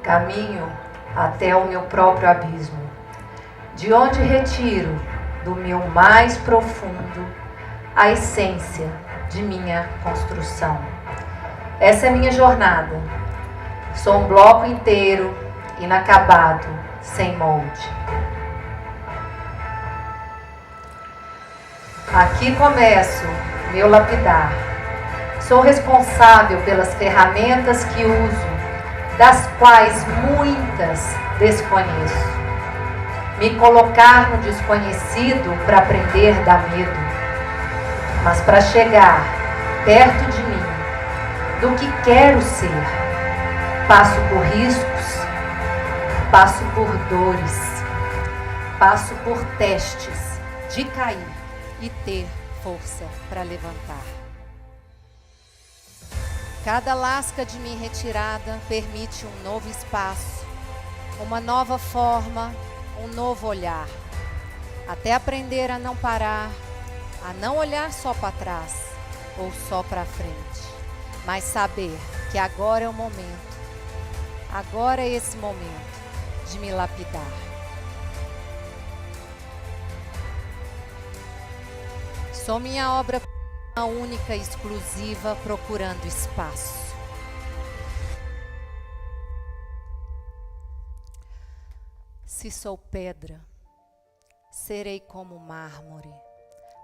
Caminho até o meu próprio abismo, de onde retiro do meu mais profundo a essência de minha construção. Essa é minha jornada. Sou um bloco inteiro, inacabado, sem molde. Aqui começo meu lapidar. Sou responsável pelas ferramentas que uso, das quais muitas desconheço. Me colocar no desconhecido para aprender dá medo. Mas para chegar perto de mim, do que quero ser, passo por riscos, passo por dores, passo por testes de cair e ter força para levantar. Cada lasca de mim retirada permite um novo espaço, uma nova forma, um novo olhar, até aprender a não parar, a não olhar só para trás ou só para frente, mas saber que agora é o momento, agora é esse momento de me lapidar. Sou minha obra única e exclusiva, procurando espaço. Se sou pedra, serei como mármore,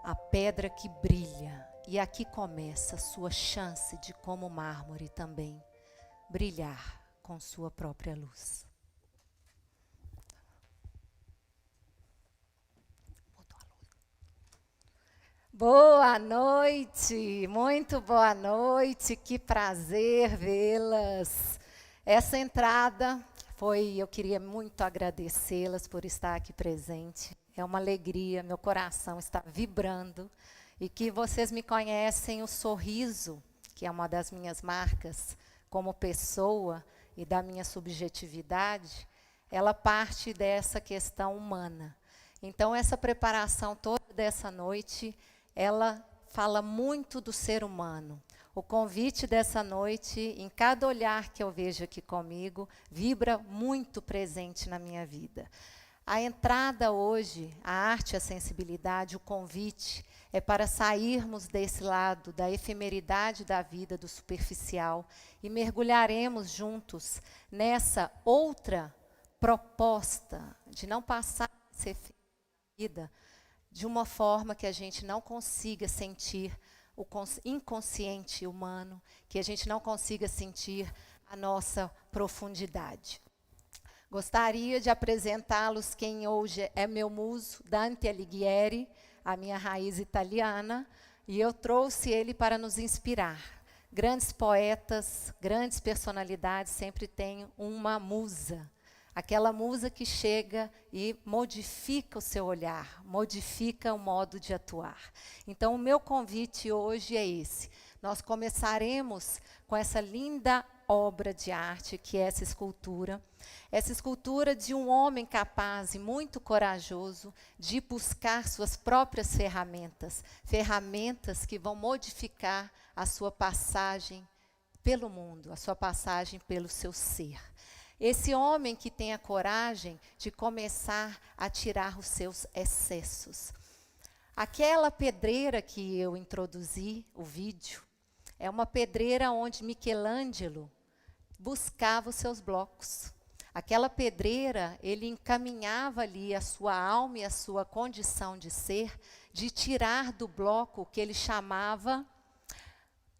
a pedra que brilha, e aqui começa sua chance de, como mármore também, brilhar com sua própria luz. Boa noite, muito boa noite, que prazer vê-las. Essa entrada eu queria muito agradecê-las por estar aqui presente. É uma alegria, meu coração está vibrando. E que vocês me conhecem o sorriso, que é uma das minhas marcas como pessoa e da minha subjetividade, ela parte dessa questão humana. Então, essa preparação toda dessa noite, ela fala muito do ser humano. O convite dessa noite, em cada olhar que eu vejo aqui comigo, vibra muito presente na minha vida. A entrada hoje, a arte e a sensibilidade, o convite, é para sairmos desse lado da efemeridade da vida, do superficial, e mergulharemos juntos nessa outra proposta de não passar a ser vida de uma forma que a gente não consiga sentir o inconsciente humano, que a gente não consiga sentir a nossa profundidade. Gostaria de apresentá-los quem hoje é meu muso, Dante Alighieri, a minha raiz italiana, e eu trouxe ele para nos inspirar. Grandes poetas, grandes personalidades sempre têm uma musa. Aquela musa que chega e modifica o seu olhar, modifica o modo de atuar. Então, o meu convite hoje é esse. Nós começaremos com essa linda obra de arte, que é essa escultura de um homem capaz e muito corajoso de buscar suas próprias ferramentas, ferramentas que vão modificar a sua passagem pelo mundo, a sua passagem pelo seu ser. Esse homem que tem a coragem de começar a tirar os seus excessos. Aquela pedreira que eu introduzi, o vídeo, é uma pedreira onde Michelangelo buscava os seus blocos. Aquela pedreira, ele encaminhava ali a sua alma e a sua condição de ser, de tirar do bloco o que ele chamava,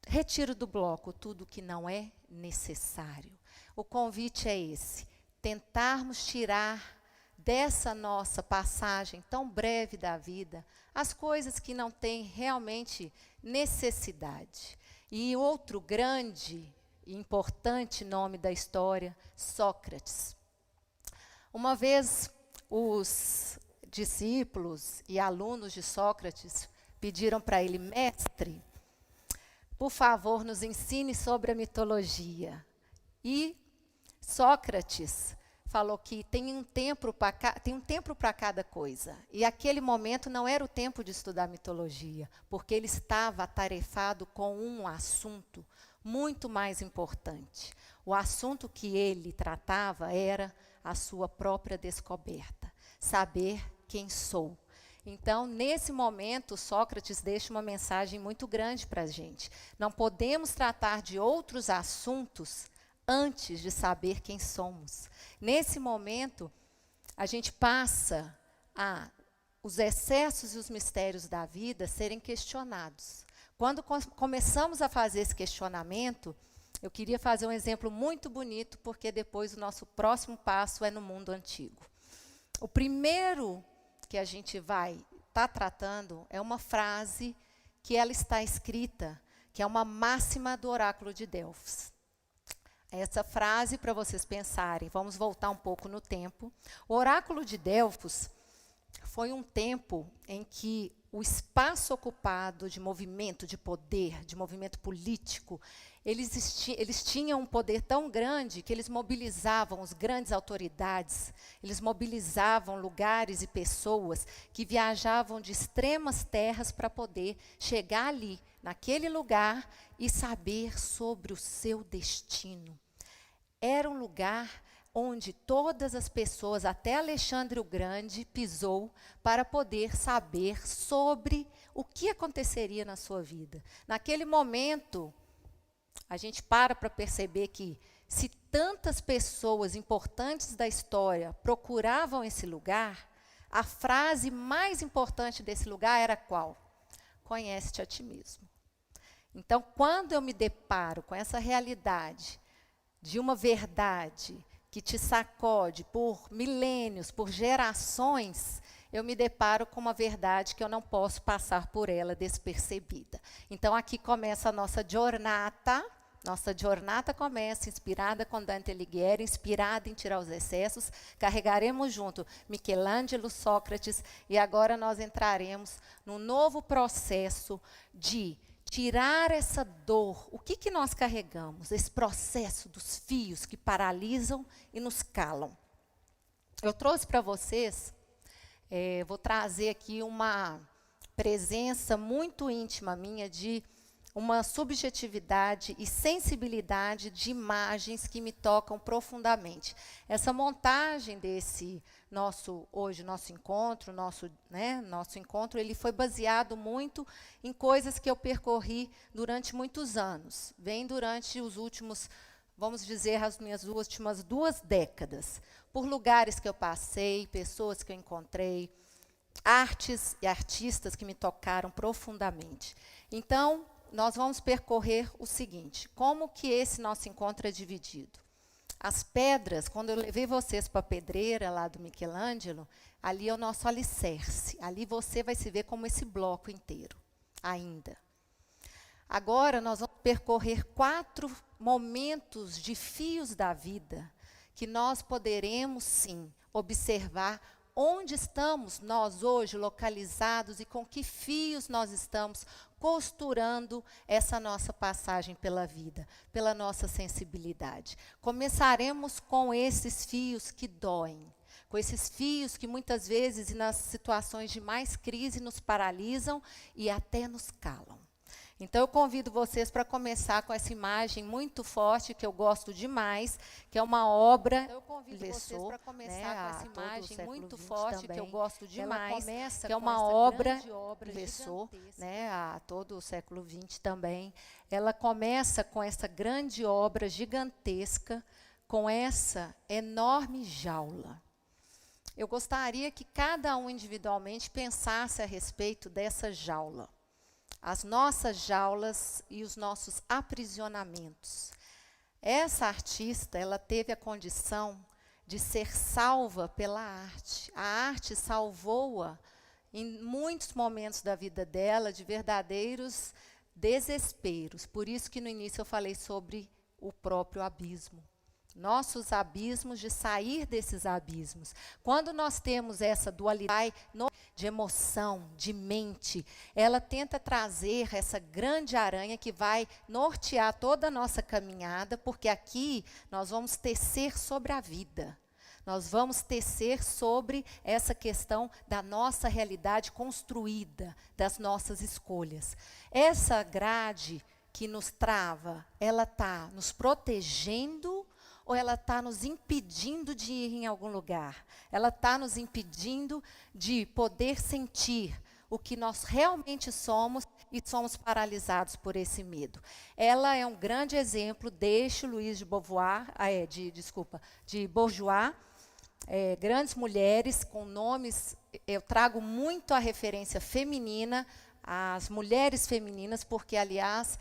retiro do bloco tudo que não é necessário. O convite é esse, tentarmos tirar dessa nossa passagem tão breve da vida as coisas que não têm realmente necessidade. E outro grande e importante nome da história, Sócrates. Uma vez os discípulos e alunos de Sócrates pediram para ele: mestre, por favor, nos ensine sobre a mitologia. E Sócrates falou que tem um tempo para cada coisa. E aquele momento não era o tempo de estudar mitologia, porque ele estava atarefado com um assunto muito mais importante. O assunto que ele tratava era a sua própria descoberta, saber quem sou. Então, nesse momento, Sócrates deixa uma mensagem muito grande para a gente. Não podemos tratar de outros assuntos antes de saber quem somos. Nesse momento, a gente passa a os excessos e os mistérios da vida serem questionados. Quando começamos a fazer esse questionamento, eu queria fazer um exemplo muito bonito, porque depois o nosso próximo passo é no mundo antigo. O primeiro que a gente vai estar tratando é uma frase que ela está escrita, que é uma máxima do oráculo de Delfos. Essa frase, para vocês pensarem, vamos voltar um pouco no tempo. O oráculo de Delfos foi um tempo em que o espaço ocupado de movimento, de poder, de movimento político, eles tinham um poder tão grande que eles mobilizavam as grandes autoridades, eles mobilizavam lugares e pessoas que viajavam de extremas terras para poder chegar ali, naquele lugar, e saber sobre o seu destino. Era um lugar onde todas as pessoas, até Alexandre o Grande, pisou para poder saber sobre o que aconteceria na sua vida. Naquele momento, a gente para perceber que, se tantas pessoas importantes da história procuravam esse lugar, a frase mais importante desse lugar era qual? Conhece-te a ti mesmo. Então, quando eu me deparo com essa realidade de uma verdade que te sacode por milênios, por gerações, eu me deparo com uma verdade que eu não posso passar por ela despercebida. Então, aqui começa a nossa jornada. Nossa jornada começa inspirada com Dante Alighieri, inspirada em tirar os excessos. Carregaremos junto Michelangelo, Sócrates, e agora nós entraremos num novo processo de tirar essa dor. O que nós carregamos? Esse processo dos fios que paralisam e nos calam. Eu trouxe para vocês, vou trazer aqui uma presença muito íntima minha de uma subjetividade e sensibilidade de imagens que me tocam profundamente. Essa montagem desse nosso encontro, nosso encontro, ele foi baseado muito em coisas que eu percorri durante muitos anos. Vem durante os últimos, vamos dizer, as minhas últimas 2 décadas. Por lugares que eu passei, pessoas que eu encontrei, artes e artistas que me tocaram profundamente. Então, nós vamos percorrer o seguinte: como que esse nosso encontro é dividido? As pedras, quando eu levei vocês para a pedreira lá do Michelangelo, ali é o nosso alicerce. Ali você vai se ver como esse bloco inteiro, ainda. Agora nós vamos percorrer 4 momentos de fios da vida, que nós poderemos, sim, observar onde estamos nós hoje localizados e com que fios nós estamos costurando essa nossa passagem pela vida, pela nossa sensibilidade. Começaremos com esses fios que doem, com esses fios que muitas vezes, nas situações de mais crise, nos paralisam e até nos calam. Então, eu convido vocês para começar com essa imagem muito forte, que eu gosto demais, que é uma obra. Então, eu convido vocês para começar com essa imagem muito forte, que eu gosto demais, que é uma obra Vessor, a todo o século XX também. Ela começa com essa grande obra gigantesca, com essa enorme jaula. Eu gostaria que cada um individualmente pensasse a respeito dessa jaula. As nossas jaulas e os nossos aprisionamentos. Essa artista, ela teve a condição de ser salva pela arte. A arte salvou-a em muitos momentos da vida dela de verdadeiros desesperos. Por isso que no início eu falei sobre o próprio abismo. Nossos abismos, de sair desses abismos. Quando nós temos essa dualidade de emoção, de mente, ela tenta trazer essa grande aranha que vai nortear toda a nossa caminhada, porque aqui nós vamos tecer sobre a vida. Nós vamos tecer sobre essa questão da nossa realidade construída, das nossas escolhas. Essa grade que nos trava, ela está nos protegendo ou ela está nos impedindo de ir em algum lugar? Ela está nos impedindo de poder sentir o que nós realmente somos e somos paralisados por esse medo. Ela é um grande exemplo, deixo Luiz de Beauvoir, de Bourgeois, grandes mulheres com nomes, eu trago muito a referência feminina, as mulheres femininas, porque, aliás,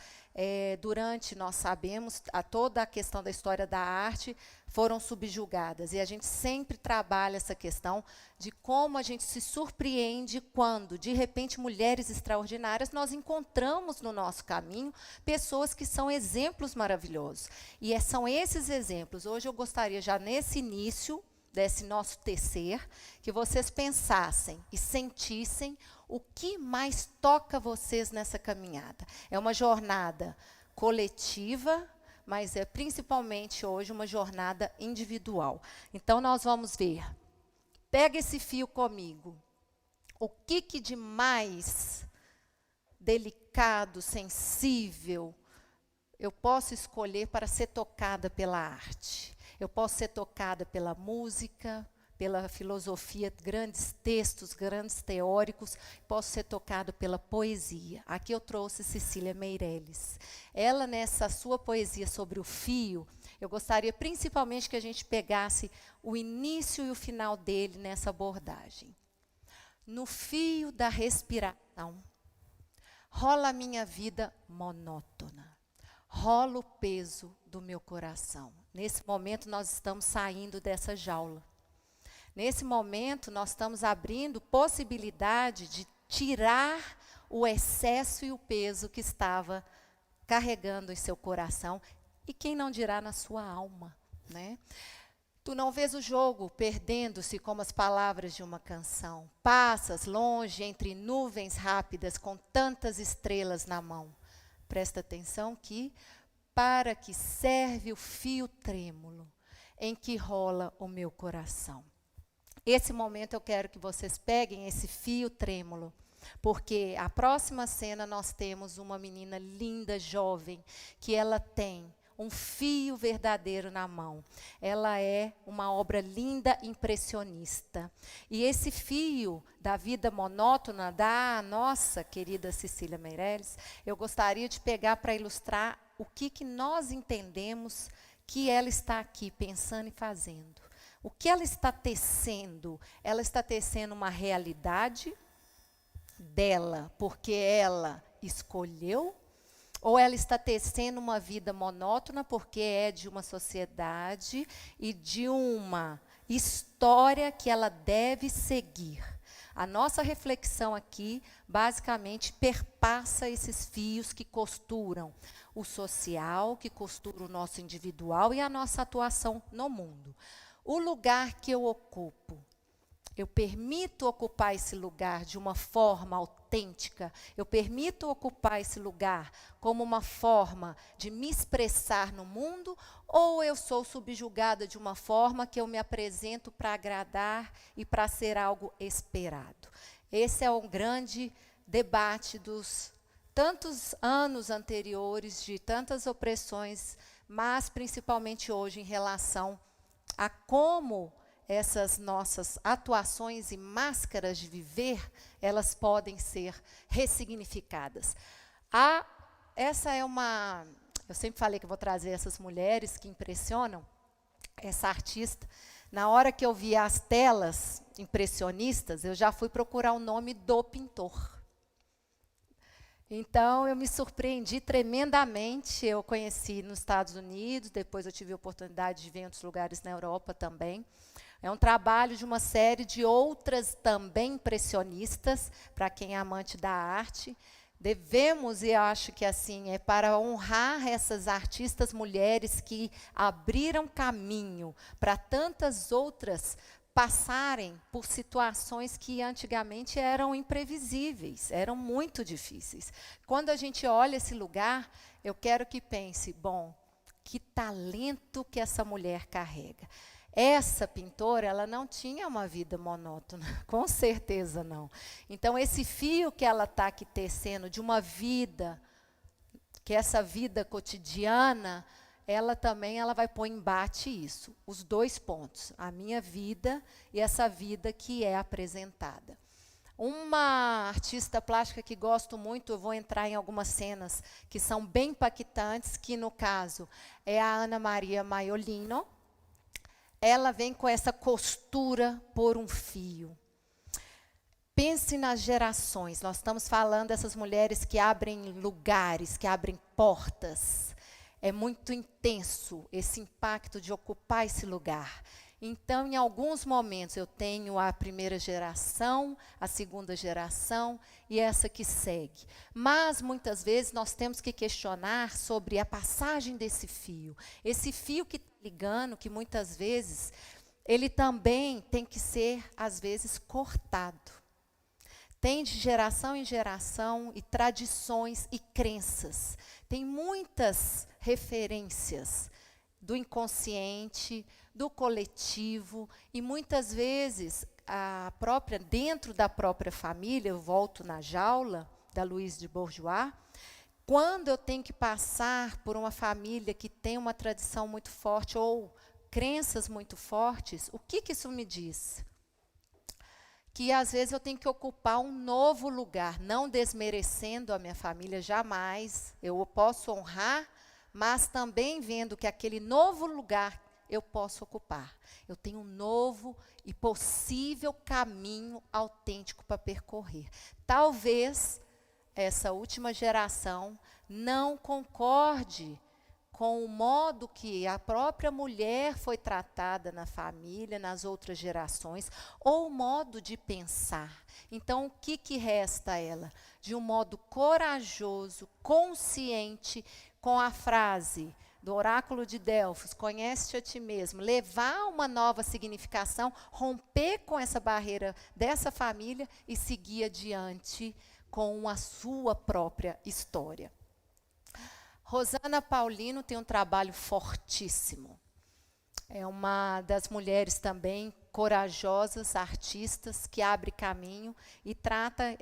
durante, nós sabemos, toda a questão da história da arte foram subjugadas. E a gente sempre trabalha essa questão de como a gente se surpreende quando, de repente, mulheres extraordinárias, nós encontramos no nosso caminho pessoas que são exemplos maravilhosos. E são esses exemplos. Hoje eu gostaria, já nesse início desse nosso tecer, que vocês pensassem e sentissem o que mais toca vocês nessa caminhada. É uma jornada coletiva, mas é principalmente hoje uma jornada individual. Então nós vamos ver. Pega esse fio comigo. O que de mais delicado, sensível, eu posso escolher para ser tocada pela arte? Eu posso ser tocada pela música, pela filosofia, grandes textos, grandes teóricos, posso ser tocado pela poesia. Aqui eu trouxe Cecília Meirelles. Ela, nessa sua poesia sobre o fio, eu gostaria principalmente que a gente pegasse o início e o final dele nessa abordagem. No fio da respiração, rola a minha vida monótona, rola o peso do meu coração. Nesse momento nós estamos saindo dessa jaula. Nesse momento, nós estamos abrindo possibilidade de tirar o excesso e o peso que estava carregando em seu coração, e quem não dirá na sua alma, né? Tu não vês o jogo perdendo-se como as palavras de uma canção. Passas longe entre nuvens rápidas com tantas estrelas na mão. Presta atenção que, para que serve o fio trêmulo em que rola o meu coração. Esse momento eu quero que vocês peguem esse fio trêmulo, porque a próxima cena nós temos uma menina linda, jovem, que ela tem um fio verdadeiro na mão. Ela é uma obra linda, impressionista. E esse fio da vida monótona da nossa querida Cecília Meirelles, eu gostaria de pegar para ilustrar o que nós entendemos que ela está aqui pensando e fazendo. O que ela está tecendo? Ela está tecendo uma realidade dela, porque ela escolheu? Ou ela está tecendo uma vida monótona, porque é de uma sociedade e de uma história que ela deve seguir? A nossa reflexão aqui, basicamente, perpassa esses fios que costuram o social, que costuram o nosso individual e a nossa atuação no mundo. O lugar que eu ocupo, eu permito ocupar esse lugar de uma forma autêntica, eu permito ocupar esse lugar como uma forma de me expressar no mundo, ou eu sou subjugada de uma forma que eu me apresento para agradar e para ser algo esperado? Esse é um grande debate dos tantos anos anteriores, de tantas opressões, mas principalmente hoje em relação a como essas nossas atuações e máscaras de viver, elas podem ser ressignificadas. Essa é uma... Eu sempre falei que eu vou trazer essas mulheres que impressionam, essa artista. Na hora que eu vi as telas impressionistas, eu já fui procurar o nome do pintor. Então, eu me surpreendi tremendamente. Eu conheci nos Estados Unidos, depois eu tive a oportunidade de ver em outros lugares na Europa também. É um trabalho de uma série de outras também impressionistas, para quem é amante da arte. Devemos, e acho que assim, é para honrar essas artistas mulheres que abriram caminho para tantas outras passarem por situações que antigamente eram imprevisíveis, eram muito difíceis. Quando a gente olha esse lugar, eu quero que pense, bom, que talento que essa mulher carrega. Essa pintora, ela não tinha uma vida monótona, com certeza não. Então, esse fio que ela está aqui tecendo de uma vida, que essa vida cotidiana, ela também ela vai pôr em embate isso, os dois pontos, a minha vida e essa vida que é apresentada. Uma artista plástica que gosto muito, eu vou entrar em algumas cenas que são bem impactantes, que no caso é a Ana Maria Maiolino. Ela vem com essa costura por um fio. Pense nas gerações, nós estamos falando dessas mulheres que abrem lugares, que abrem portas. É muito intenso esse impacto de ocupar esse lugar. Então, em alguns momentos, eu tenho a primeira geração, a segunda geração e essa que segue. Mas, muitas vezes, nós temos que questionar sobre a passagem desse fio. Esse fio que está ligando, que muitas vezes, ele também tem que ser, às vezes, cortado. Tem de geração em geração e tradições e crenças. Tem muitas referências do inconsciente, do coletivo, e muitas vezes dentro da própria família, eu volto na jaula da Louise de Bourgeois, quando eu tenho que passar por uma família que tem uma tradição muito forte ou crenças muito fortes, o que isso me diz? Que às vezes eu tenho que ocupar um novo lugar, não desmerecendo a minha família jamais, eu posso honrar, mas também vendo que aquele novo lugar eu posso ocupar. Eu tenho um novo e possível caminho autêntico para percorrer. Talvez essa última geração não concorde com o modo que a própria mulher foi tratada na família, nas outras gerações, ou o modo de pensar. Então, o que resta a ela? De um modo corajoso, consciente, com a frase do oráculo de Delfos, conhece-te a ti mesmo, levar uma nova significação, romper com essa barreira dessa família e seguir adiante com a sua própria história. Rosana Paulino tem um trabalho fortíssimo. É uma das mulheres também corajosas, artistas, que abre caminho e trata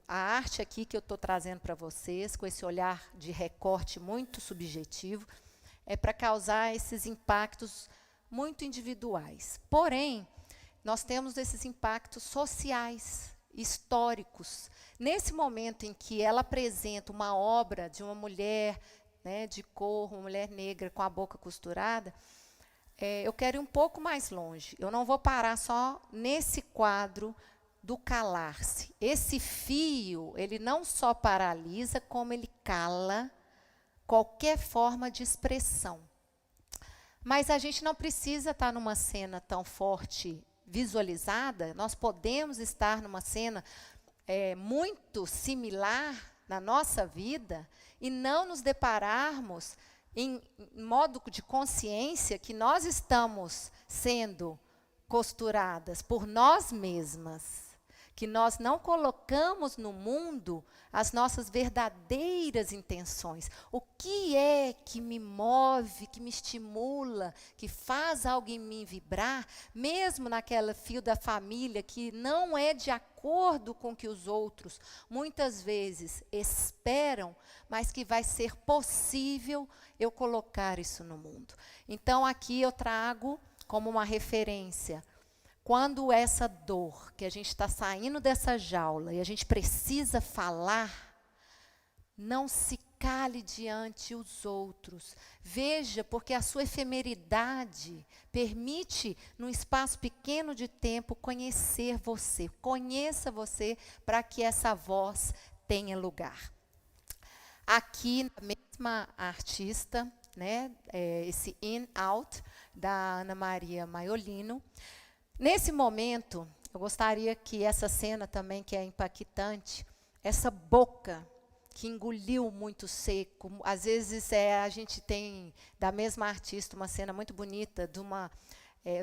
a arte aqui que eu estou trazendo para vocês, com esse olhar de recorte muito subjetivo, é para causar esses impactos muito individuais. Porém, nós temos esses impactos sociais, históricos. Nesse momento em que ela apresenta uma obra de uma mulher, né, de cor, uma mulher negra com a boca costurada, eu quero ir um pouco mais longe. Eu não vou parar só nesse quadro do calar-se. Esse fio, ele não só paralisa, como ele cala qualquer forma de expressão. Mas a gente não precisa estar numa cena tão forte, visualizada. Nós podemos estar numa cena muito similar na nossa vida e não nos depararmos em modo de consciência que nós estamos sendo costuradas por nós mesmas, que nós não colocamos no mundo as nossas verdadeiras intenções. O que é que me move, que me estimula, que faz algo em mim vibrar, mesmo naquele fio da família que não é de acordo com o que os outros muitas vezes esperam, mas que vai ser possível eu colocar isso no mundo. Então, aqui eu trago como uma referência, quando essa dor, que a gente está saindo dessa jaula e a gente precisa falar, não se cale diante os outros. Veja, porque a sua efemeridade permite, num espaço pequeno de tempo, conhecer você. Conheça você para que essa voz tenha lugar. Aqui, na mesma artista, né, esse In Out, da Ana Maria Maiolino. Nesse momento, eu gostaria que essa cena também, que é impactante, essa boca que engoliu muito seco, às vezes a gente tem, da mesma artista, uma cena muito bonita de uma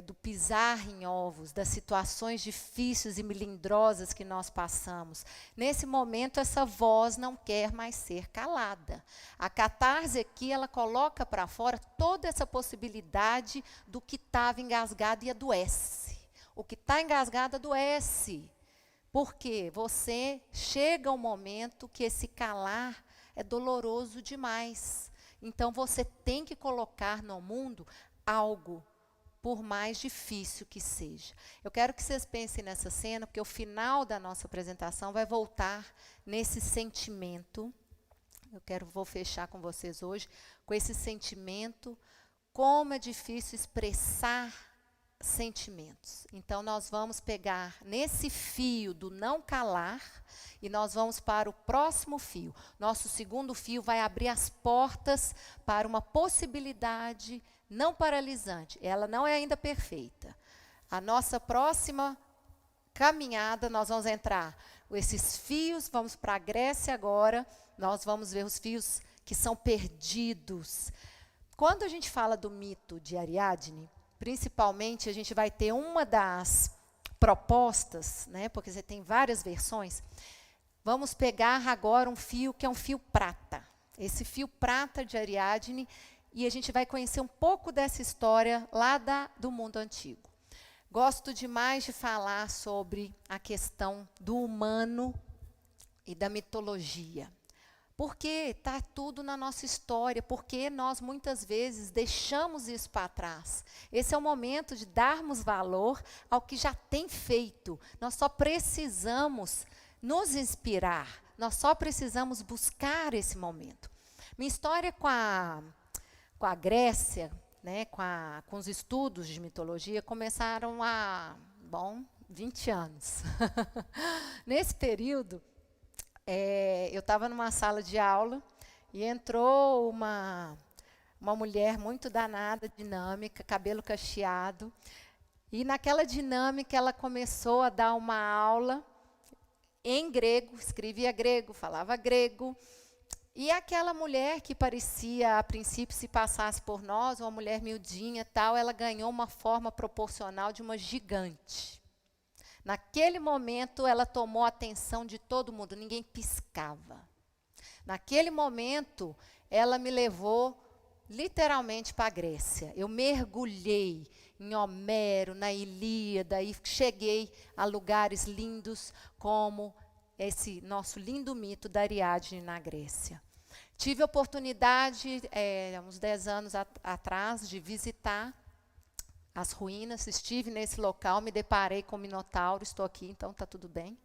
do pisar em ovos, das situações difíceis e melindrosas que nós passamos. Nesse momento, essa voz não quer mais ser calada. A catarse aqui, ela coloca para fora toda essa possibilidade do que estava engasgado e adoece. O que está engasgado adoece. Porque você chega um momento que esse calar é doloroso demais. Então, você tem que colocar no mundo algo, por mais difícil que seja. Eu quero que vocês pensem nessa cena, porque o final da nossa apresentação vai voltar nesse sentimento. Vou fechar com vocês hoje, com esse sentimento, como é difícil expressar sentimentos. Então, nós vamos pegar nesse fio do não calar e nós vamos para o próximo fio. Nosso segundo fio vai abrir as portas para uma possibilidade não paralisante. Ela não é ainda perfeita. A nossa próxima caminhada, nós vamos entrar com esses fios, vamos para a Grécia agora, nós vamos ver os fios que são perdidos. Quando a gente fala do mito de Ariadne, principalmente a gente vai ter uma das propostas, né, porque você tem várias versões. Vamos pegar agora um fio que é um fio prata. Esse fio prata de Ariadne, e a gente vai conhecer um pouco dessa história lá do mundo antigo. Gosto demais de falar sobre a questão do humano e da mitologia. Porque está tudo na nossa história, porque nós muitas vezes deixamos isso para trás. Esse é o momento de darmos valor ao que já tem feito. Nós só precisamos nos inspirar, nós só precisamos buscar esse momento. Minha história com a Grécia, né, com os estudos de mitologia, começaram há, 20 anos. Nesse período, eu estava numa sala de aula e entrou uma mulher muito danada, dinâmica, cabelo cacheado. E naquela dinâmica ela começou a dar uma aula em grego, escrevia grego, falava grego. E aquela mulher que parecia, a princípio, se passasse por nós, uma mulher miudinha, tal, ela ganhou uma forma proporcional de uma gigante. Naquele momento, ela tomou a atenção de todo mundo, ninguém piscava. Naquele momento, ela me levou literalmente para a Grécia. Eu mergulhei em Homero, na Ilíada, e cheguei a lugares lindos como esse nosso lindo mito da Ariadne na Grécia. Tive a oportunidade, uns 10 anos atrás, de visitar as ruínas. Estive nesse local, me deparei com o Minotauro, estou aqui, então está tudo bem.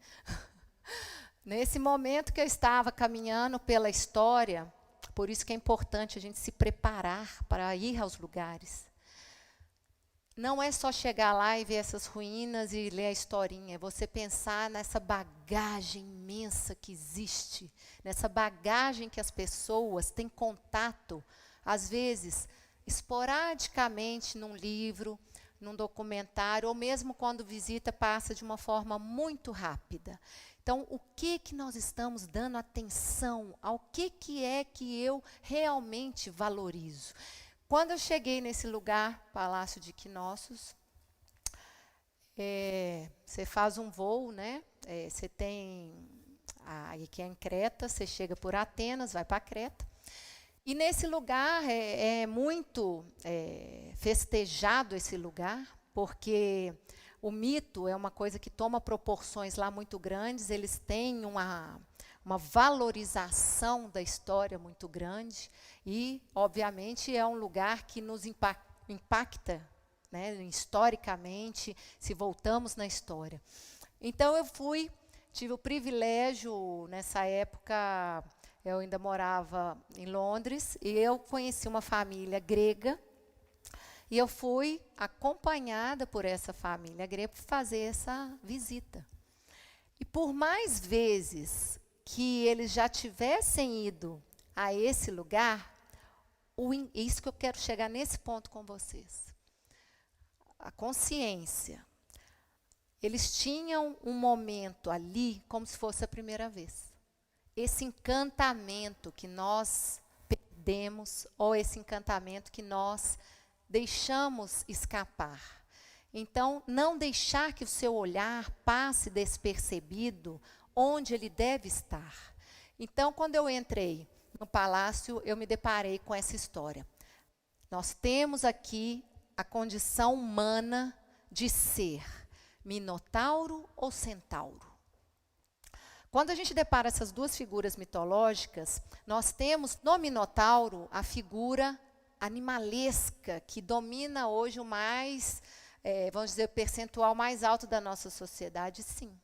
Nesse momento que eu estava caminhando pela história, por isso que é importante a gente se preparar para ir aos lugares. Não é só chegar lá e ver essas ruínas e ler a historinha, é você pensar nessa bagagem imensa que existe, nessa bagagem que as pessoas têm contato, às vezes, esporadicamente num livro, num documentário, ou mesmo quando visita, passa de uma forma muito rápida. Então, o que nós estamos dando atenção, ao que é que eu realmente valorizo? Quando eu cheguei nesse lugar, Palácio de Knossos, você faz um voo, né? Você tem, aqui é em Creta, você chega por Atenas, vai para Creta. E nesse lugar é muito festejado esse lugar, porque o mito é uma coisa que toma proporções lá muito grandes, eles têm uma valorização da história muito grande e, obviamente, é um lugar que nos impacta, né, historicamente, se voltamos na história. Então, tive o privilégio, nessa época, eu ainda morava em Londres, e eu conheci uma família grega, e eu fui acompanhada por essa família grega para fazer essa visita. E por mais vezes que eles já tivessem ido a esse lugar, isso que eu quero chegar nesse ponto com vocês. A consciência. Eles tinham um momento ali como se fosse a primeira vez. Esse encantamento que nós perdemos, ou esse encantamento que nós deixamos escapar. Então, não deixar que o seu olhar passe despercebido onde ele deve estar. Então, quando eu entrei no palácio, eu me deparei com essa história. Nós temos aqui a condição humana de ser minotauro ou centauro. Quando a gente depara essas duas figuras mitológicas, nós temos no minotauro a figura animalesca que domina hoje o mais, vamos dizer, o percentual mais alto da nossa sociedade, sim.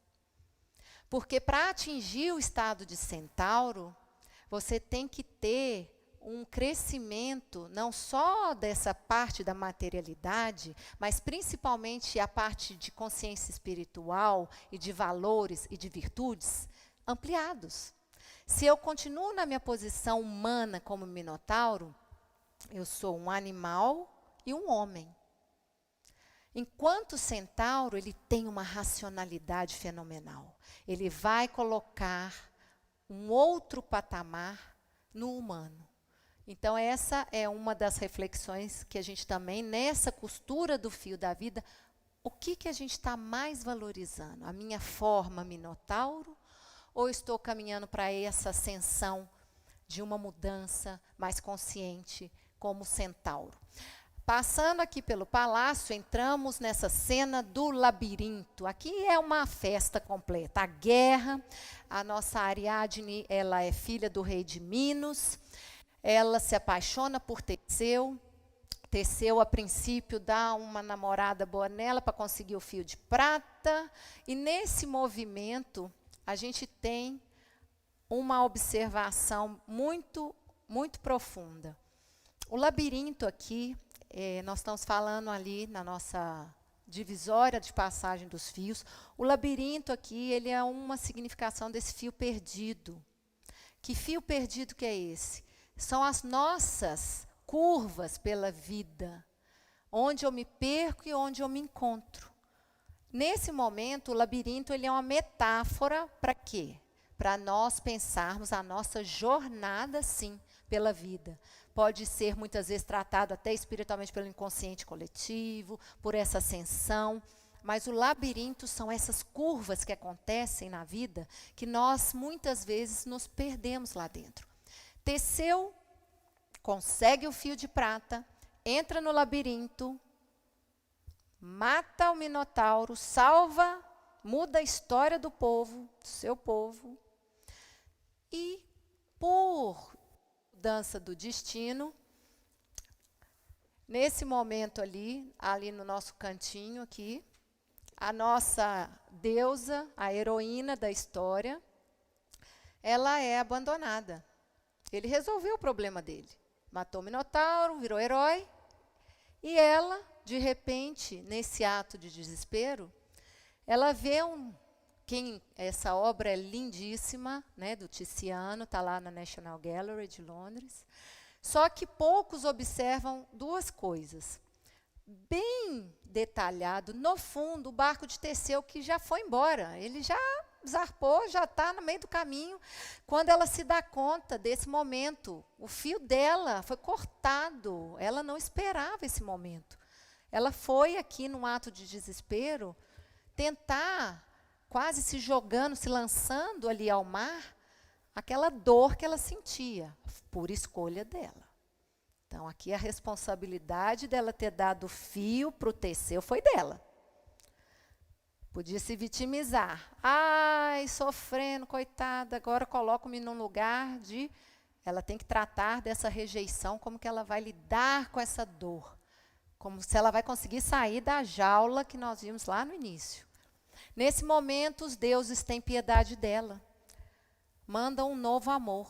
Porque para atingir o estado de centauro, você tem que ter um crescimento não só dessa parte da materialidade, mas principalmente a parte de consciência espiritual e de valores e de virtudes ampliados. Se eu continuo na minha posição humana como minotauro, eu sou um animal e um homem. Enquanto centauro, ele tem uma racionalidade fenomenal. Ele vai colocar um outro patamar no humano. Então, essa é uma das reflexões que a gente também, nessa costura do fio da vida, o que a gente está mais valorizando? A minha forma minotauro? Ou estou caminhando para essa ascensão de uma mudança mais consciente como centauro? Passando aqui pelo palácio, entramos nessa cena do labirinto. Aqui é uma festa completa. A guerra, a nossa Ariadne, ela é filha do rei de Minos. Ela se apaixona por Teseu. Teseu, a princípio, dá uma namorada boa nela para conseguir o fio de prata. E nesse movimento, a gente tem uma observação muito, muito profunda. O labirinto aqui, nós estamos falando ali na nossa divisória de passagem dos fios. O labirinto aqui, ele é uma significação desse fio perdido. Que fio perdido que é esse? São as nossas curvas pela vida, onde eu me perco e onde eu me encontro. Nesse momento, o labirinto ele é uma metáfora para quê? Para nós pensarmos a nossa jornada, sim, pela vida. Pode ser, muitas vezes, tratado até espiritualmente pelo inconsciente coletivo, por essa ascensão. Mas o labirinto são essas curvas que acontecem na vida, que nós, muitas vezes, nos perdemos lá dentro. Teseu consegue o fio de prata, entra no labirinto, mata o minotauro, salva, muda a história do povo, do seu povo. E, por mudança do destino, nesse momento ali no nosso cantinho aqui, a nossa deusa, a heroína da história, ela é abandonada. Ele resolveu o problema dele. Matou o minotauro, virou herói. E ela, de repente, nesse ato de desespero, ela vê essa obra é lindíssima, né, do Tiziano, está lá na National Gallery de Londres. Só que poucos observam duas coisas. Bem detalhado, no fundo, o barco de Teseu que já foi embora. Ele já zarpou, já está no meio do caminho. Quando ela se dá conta desse momento, o fio dela foi cortado. Ela não esperava esse momento. Ela foi aqui, num ato de desespero, tentar, quase se jogando, se lançando ali ao mar, aquela dor que ela sentia, por escolha dela. Então, aqui a responsabilidade dela ter dado fio para o Teseu foi dela. Podia se vitimizar. Ai, sofrendo, coitada, agora coloco-me num lugar de... Ela tem que tratar dessa rejeição, como que ela vai lidar com essa dor. Como se ela vai conseguir sair da jaula que nós vimos lá no início. Nesse momento, os deuses têm piedade dela. Mandam um novo amor.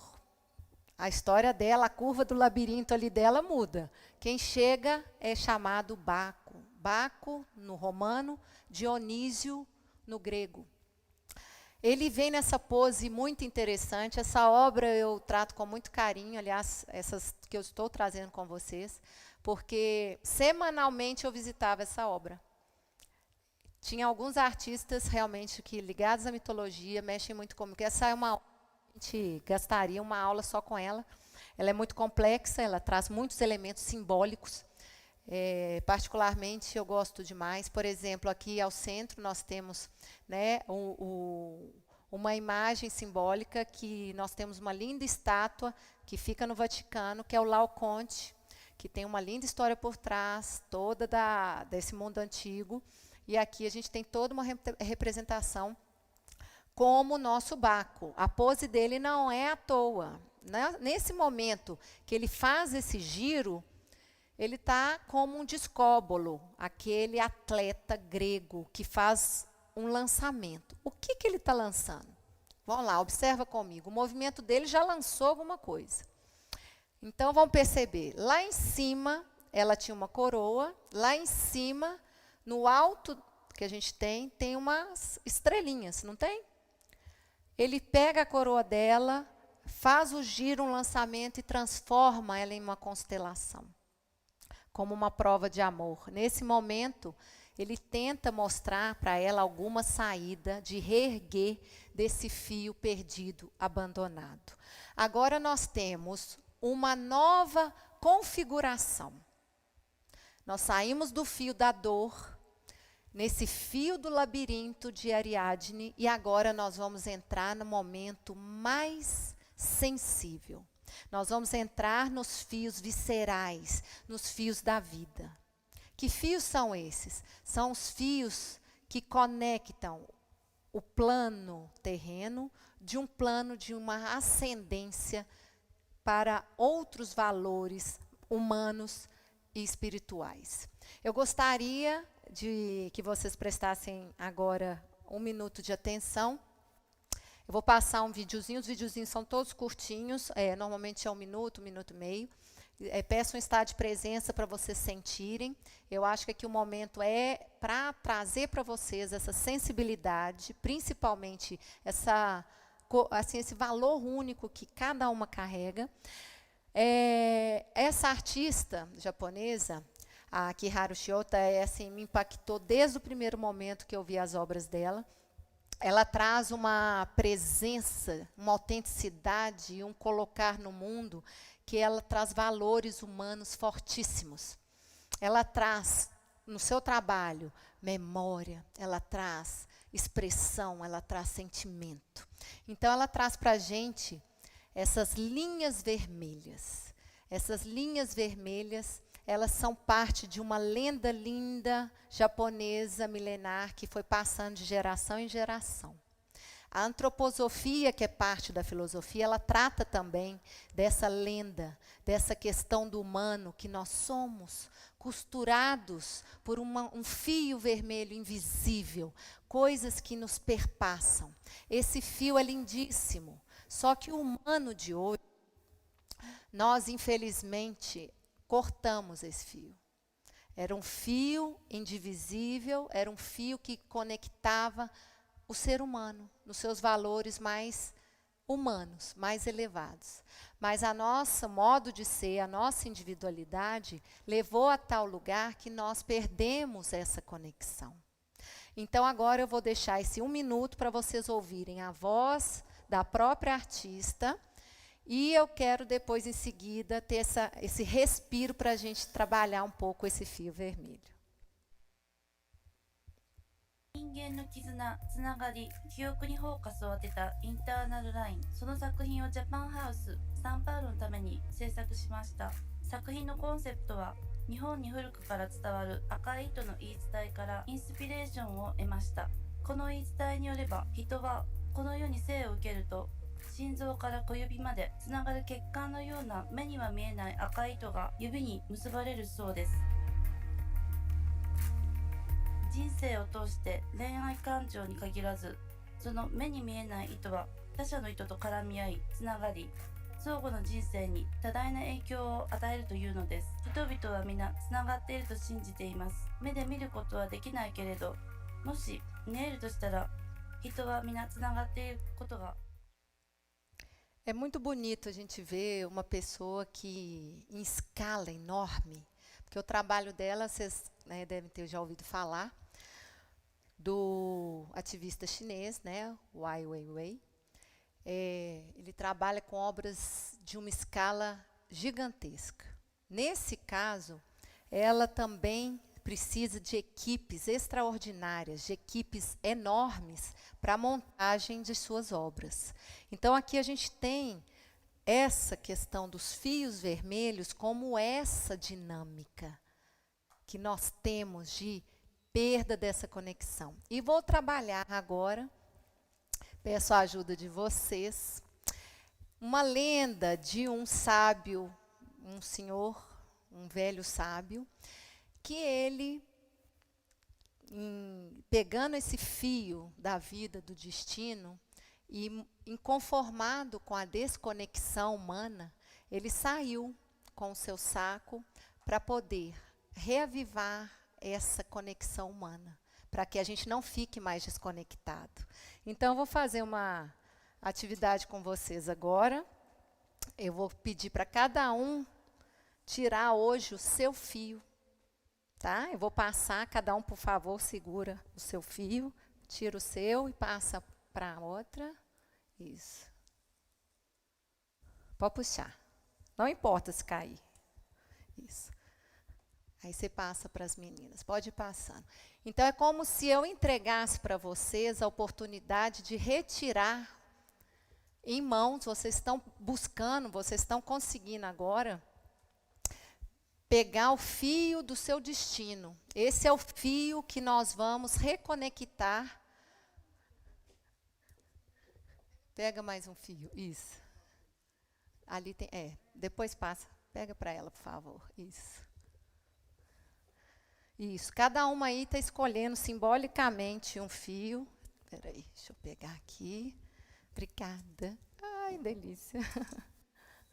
A história dela, a curva do labirinto ali dela muda. Quem chega é chamado Baco. Baco, no romano, Dionísio, no grego. Ele vem nessa pose muito interessante. Essa obra eu trato com muito carinho, aliás, essas que eu estou trazendo com vocês, porque semanalmente eu visitava essa obra. Tinha alguns artistas realmente que, ligados à mitologia, mexem muito comigo. Essa é uma... A gente gastaria uma aula só com ela. Ela é muito complexa, ela traz muitos elementos simbólicos. Particularmente, eu gosto demais. Por exemplo, aqui ao centro nós temos, né, uma imagem simbólica que nós temos uma linda estátua que fica no Vaticano, que é o Laocoonte, que tem uma linda história por trás, toda desse mundo antigo. E aqui a gente tem toda uma representação como o nosso Baco. A pose dele não é à toa. Né? Nesse momento que ele faz esse giro, ele está como um discóbolo, aquele atleta grego que faz um lançamento. O que ele está lançando? Vamos lá, observa comigo. O movimento dele já lançou alguma coisa. Então, vamos perceber. Lá em cima, ela tinha uma coroa. Lá em cima, no alto que a gente tem umas estrelinhas, não tem? Ele pega a coroa dela, faz o giro, um lançamento e transforma ela em uma constelação, como uma prova de amor. Nesse momento, ele tenta mostrar para ela alguma saída de reerguer desse fio perdido, abandonado. Agora nós temos uma nova configuração. Nós saímos do fio da dor, nesse fio do labirinto de Ariadne, e agora nós vamos entrar no momento mais sensível. Nós vamos entrar nos fios viscerais, nos fios da vida. Que fios são esses? São os fios que conectam o plano terreno de um plano de uma ascendência para outros valores humanos e espirituais. Eu gostaria de que vocês prestassem agora 1 minuto de atenção. Eu vou passar um videozinho, os videozinhos são todos curtinhos, normalmente é 1 minuto, 1 minuto e meio. Peço um estado de presença para vocês sentirem. Eu acho que aqui o momento é para trazer para vocês essa sensibilidade, principalmente esse valor único que cada uma carrega. Essa artista japonesa, a Kiharu Shiota, me impactou desde o primeiro momento que eu vi as obras dela. Ela traz uma presença, uma autenticidade, um colocar no mundo que ela traz valores humanos fortíssimos. Ela traz, no seu trabalho, memória, ela traz expressão, ela traz sentimento. Então, ela traz para a gente essas linhas vermelhas. Essas linhas vermelhas, elas são parte de uma lenda linda japonesa milenar que foi passando de geração em geração. A antroposofia, que é parte da filosofia, ela trata também dessa lenda, dessa questão do humano, que nós somos costurados por um fio vermelho invisível, coisas que nos perpassam. Esse fio é lindíssimo, só que o humano de hoje, nós infelizmente cortamos esse fio. Era um fio indivisível, era um fio que conectava o ser humano nos seus valores mais humanos, mais elevados. Mas a nosso modo de ser, a nossa individualidade, levou a tal lugar que nós perdemos essa conexão. Então, agora eu vou deixar esse 1 minuto para vocês ouvirem a voz da própria artista, e eu quero depois, em seguida, ter esse respiro para a gente trabalhar um pouco esse fio vermelho. 人間の絆、つながり、記憶にフォーカスを当てたインターナルライン。その作品をジャパンハウスサンパウロのために制作しました。作品のコンセプトは、日本に古くから伝わる赤い糸の言い伝えからインスピレーションを得ました。この言い伝えによれば、人はこの世に生を受けると、心臓から小指までつながる血管のような目には見えない赤い糸が指に結ばれるそうです。人生を通して恋愛感情に限らず、その目に見えない糸は他者の糸と絡み合い、つながり、相互の人生に多大な影響を与えるというのです。人々は皆つながっていると信じています。目で見ることはできないけれど、もし見えるとしたら、人は皆つながっていることが。É muito bonito a gente ver uma pessoa que em escala enorme, porque o trabalho dela, vocês devem ter já ouvido falar, do ativista chinês, o Ai Weiwei. Ele trabalha com obras de uma escala gigantesca. Nesse caso, ela também precisa de equipes extraordinárias, de equipes enormes para a montagem de suas obras. Então, aqui a gente tem essa questão dos fios vermelhos como essa dinâmica que nós temos de perda dessa conexão. E vou trabalhar agora, peço a ajuda de vocês, uma lenda de um sábio, um senhor, um velho sábio, que ele, pegando esse fio da vida, do destino, e inconformado com a desconexão humana, ele saiu com o seu saco para poder reavivar essa conexão humana, para que a gente não fique mais desconectado. Então, eu vou fazer uma atividade com vocês agora. Eu vou pedir para cada um tirar hoje o seu fio, tá? Eu vou passar, cada um, por favor, segura o seu fio, tira o seu e passa para a outra. Isso. Pode puxar. Não importa se cair. Isso. Aí você passa para as meninas. Pode ir passando. Então, é como se eu entregasse para vocês a oportunidade de retirar em mãos. Vocês estão buscando, vocês estão conseguindo agora pegar o fio do seu destino. Esse é o fio que nós vamos reconectar. Pega mais um fio, isso. Ali tem, depois passa. Pega para ela, por favor, isso. Isso, cada uma aí está escolhendo simbolicamente um fio. Espera aí, deixa eu pegar aqui. Obrigada. Ai, delícia.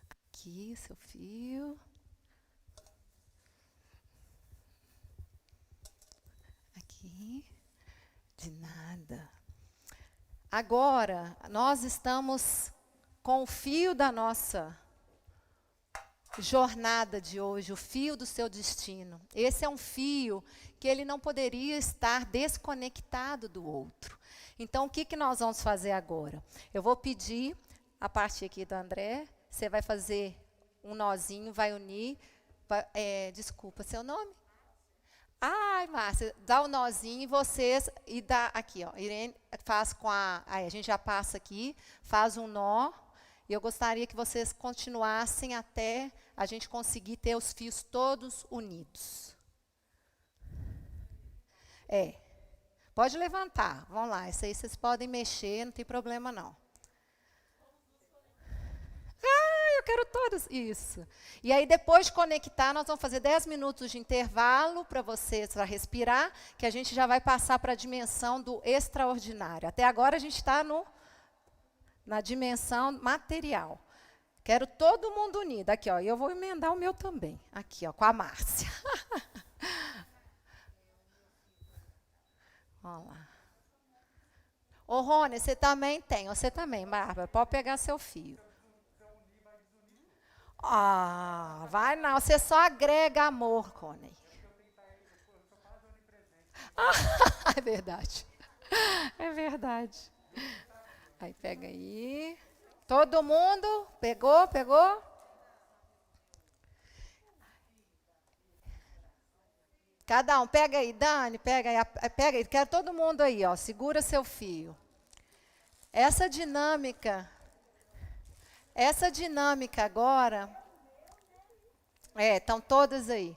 Aqui, o seu fio. Aqui. De nada. Agora, nós estamos com o fio da nossa jornada de hoje, o fio do seu destino. Esse é um fio que ele não poderia estar desconectado do outro. Então, o que nós vamos fazer agora? Eu vou pedir, a parte aqui do André, você vai fazer um nozinho, vai unir. Desculpa, seu nome? Ai, Márcia, dá o nozinho e vocês, e dá aqui, ó. Irene faz com a gente já passa aqui, faz um nó. E eu gostaria que vocês continuassem até a gente conseguir ter os fios todos unidos. Pode levantar, vamos lá. Isso aí vocês podem mexer, não tem problema não. Eu quero todos. Isso. E aí, depois de conectar, nós vamos fazer 10 minutos de intervalo para vocês, para respirar, que a gente já vai passar para a dimensão do extraordinário. Até agora, a gente está na dimensão material. Quero todo mundo unido. Aqui, ó. E eu vou emendar o meu também. Aqui, ó, com a Márcia. Vamos lá. Ô, Rony, você também tem. Você também, Bárbara. Pode pegar seu fio. Vai não. Você só agrega amor, Rony. É verdade. É verdade. Aí, pega aí. Todo mundo? Pegou? Pegou? Cada um. Pega aí, Dani. Pega aí. Quero todo mundo aí, ó. Segura seu fio. Essa dinâmica agora... estão todas aí.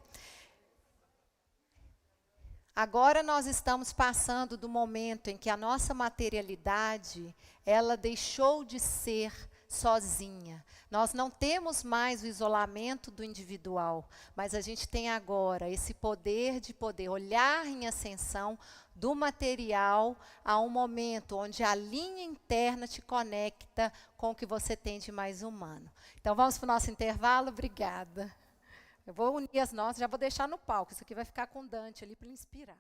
Agora nós estamos passando do momento em que a nossa materialidade, ela deixou de ser sozinha. Nós não temos mais o isolamento do individual, mas a gente tem agora esse poder de poder olhar em ascensão do material a um momento onde a linha interna te conecta com o que você tem de mais humano. Então vamos para o nosso intervalo? Obrigada. Eu vou unir as nossas, já vou deixar no palco. Isso aqui vai ficar com Dante ali para ele inspirar.